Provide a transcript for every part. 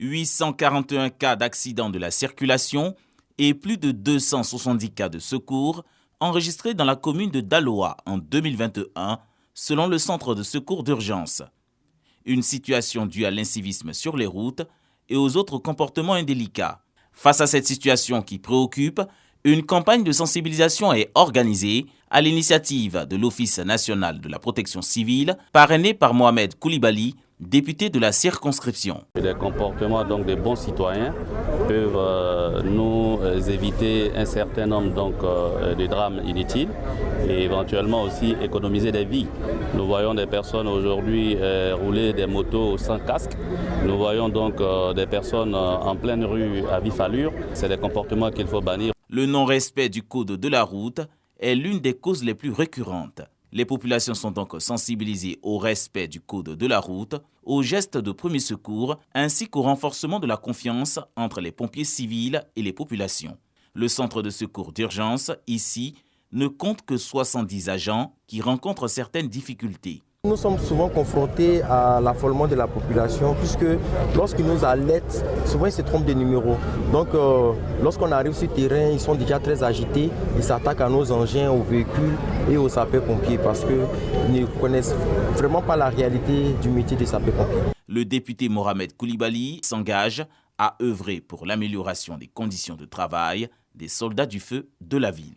841 cas d'accidents de la circulation et plus de 270 cas de secours enregistrés dans la commune de Daloa en 2021, selon le centre de secours d'urgence. Une situation due à l'incivisme sur les routes et aux autres comportements indélicats. Face à cette situation qui préoccupe, une campagne de sensibilisation est organisée à l'initiative de l'Office national de la protection civile, parrainée par Mohamed Koulibaly, député de la circonscription. Les comportements donc des bons citoyens peuvent nous éviter un certain nombre de drames inutiles et éventuellement aussi économiser des vies. Nous voyons des personnes aujourd'hui rouler des motos sans casque. Nous voyons donc des personnes en pleine rue à vif allure. C'est des comportements qu'il faut bannir. Le non-respect du code de la route est l'une des causes les plus récurrentes. Les populations sont donc sensibilisées au respect du code de la route, aux gestes de premier secours, ainsi qu'au renforcement de la confiance entre les pompiers civils et les populations. Le centre de secours d'urgence, ici, ne compte que 70 agents qui rencontrent certaines difficultés. Nous sommes souvent confrontés à l'affolement de la population puisque lorsqu'ils nous alertent, souvent ils se trompent de numéros. Donc lorsqu'on arrive sur le terrain, ils sont déjà très agités, ils s'attaquent à nos engins, aux véhicules et aux sapeurs-pompiers parce qu'ils ne connaissent vraiment pas la réalité du métier des sapeurs-pompiers. Le député Mohamed Koulibaly s'engage à œuvrer pour l'amélioration des conditions de travail des soldats du feu de la ville.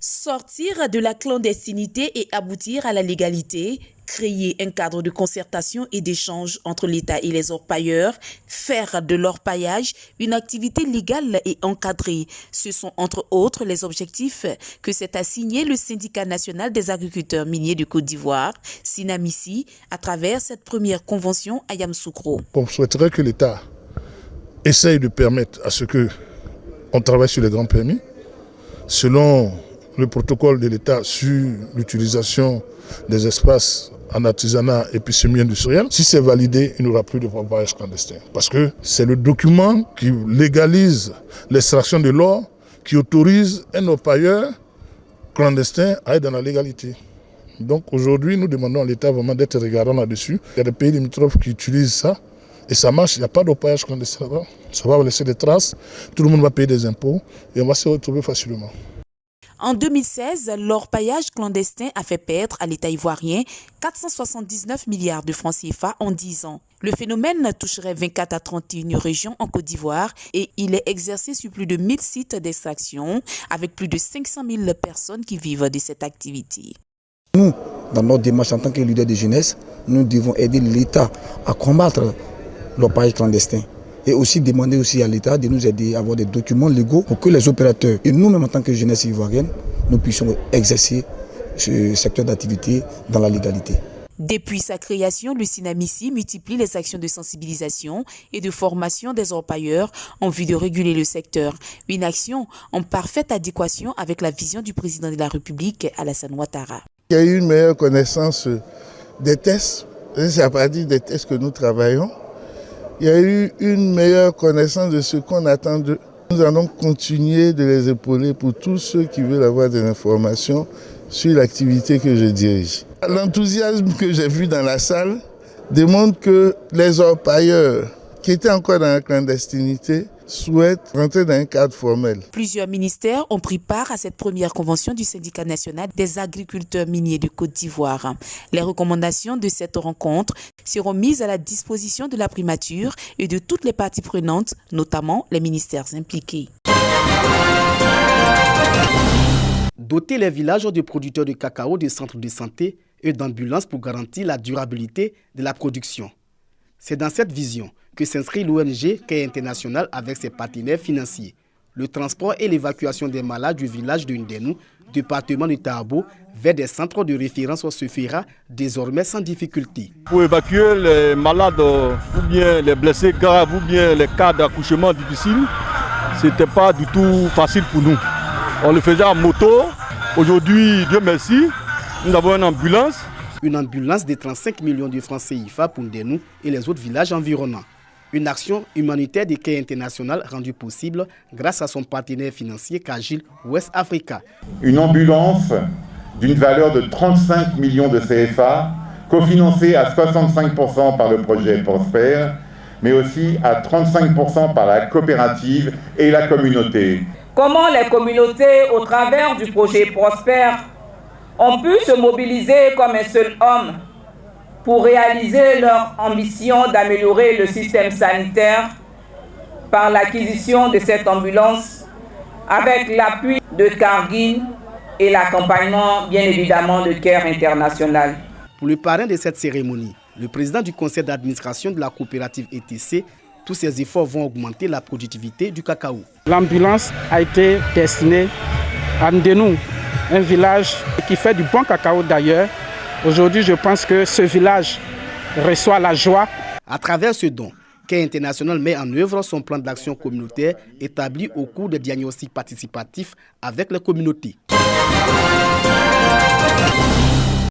Sortir de la clandestinité et aboutir à la légalité, créer un cadre de concertation et d'échange entre l'État et les orpailleurs, faire de l'orpaillage une activité légale et encadrée. Ce sont entre autres les objectifs que s'est assigné le syndicat national des agriculteurs miniers de Côte d'Ivoire, Sinamissi, à travers cette première convention à Yamoussoukro. On souhaiterait que l'État essaye de permettre à ce qu'on travaille sur les grands permis, selon le protocole de l'État sur l'utilisation des espaces en artisanat et puis semi-industriel. Si c'est validé, il n'y aura plus de orpaillage clandestin. Parce que c'est le document qui légalise l'extraction de l'or, qui autorise un orpailleur clandestin à être dans la légalité. Donc aujourd'hui, nous demandons à l'État vraiment d'être regardant là-dessus. Il y a des pays limitrophes qui utilisent ça. Et ça marche, il n'y a pas d'orpaillage clandestin là-bas. Ça va laisser des traces, tout le monde va payer des impôts et on va se retrouver facilement. En 2016, l'orpaillage clandestin a fait perdre à l'État ivoirien 479 milliards de francs CFA en 10 ans. Le phénomène toucherait 24 à 31 régions en Côte d'Ivoire et il est exercé sur plus de 1000 sites d'extraction avec plus de 500 000 personnes qui vivent de cette activité. Nous, dans notre démarche en tant que leader de jeunesse, nous devons aider l'État à combattre l'orpaillage clandestin. Et aussi demander aussi à l'État de nous aider à avoir des documents légaux pour que les opérateurs et nous-mêmes en tant que jeunesse ivoirienne, nous puissions exercer ce secteur d'activité dans la légalité. Depuis sa création, le Sinamissi multiplie les actions de sensibilisation et de formation des orpailleurs en vue de réguler le secteur. Une action en parfaite adéquation avec la vision du président de la République, Alassane Ouattara. Il y a eu une meilleure connaissance des tests, c'est à partir des tests que nous travaillons. Il y a eu une meilleure connaissance de ce qu'on attend d'eux. Nous allons continuer de les épauler pour tous ceux qui veulent avoir des informations sur l'activité que je dirige. L'enthousiasme que j'ai vu dans la salle démontre que les orpailleurs qui étaient encore dans la clandestinité souhaitent rentrer dans un cadre formel. Plusieurs ministères ont pris part à cette première convention du syndicat national des agriculteurs miniers de Côte d'Ivoire. Les recommandations de cette rencontre seront mises à la disposition de la primature et de toutes les parties prenantes, notamment les ministères impliqués. Doter les villages de producteurs de cacao de centres de santé et d'ambulances pour garantir la durabilité de la production. C'est dans cette vision que s'inscrit l'ONG Care International avec ses partenaires financiers. Le transport et l'évacuation des malades du village de Ndénou, département de Tabo, vers des centres de référence se fera désormais sans difficulté. Pour évacuer les malades ou bien les blessés graves ou bien les cas d'accouchement difficiles, ce n'était pas du tout facile pour nous. On le faisait en moto. Aujourd'hui, Dieu merci, nous avons une ambulance. Une ambulance de 35 millions de francs CFA pour Ndénou et les autres villages environnants. Une action humanitaire de Care International rendue possible grâce à son partenaire financier Cagile West Africa. Une ambulance d'une valeur de 35 millions de CFA cofinancé à 65% par le projet Prosper, mais aussi à 35% par la coopérative et la communauté. Comment les communautés, au travers du projet Prosper, ont pu se mobiliser comme un seul homme pour réaliser leur ambition d'améliorer le système sanitaire par l'acquisition de cette ambulance avec l'appui de Cargill et l'accompagnement bien évidemment de Care International. Pour le parrain de cette cérémonie, le président du conseil d'administration de la coopérative ETC, tous ces efforts vont augmenter la productivité du cacao. L'ambulance a été destinée à Ndenou, un village qui fait du bon cacao d'ailleurs. Aujourd'hui, je pense que ce village reçoit la joie. À travers ce don, Care International met en œuvre son plan d'action communautaire établi au cours des diagnostics participatifs avec les communautés.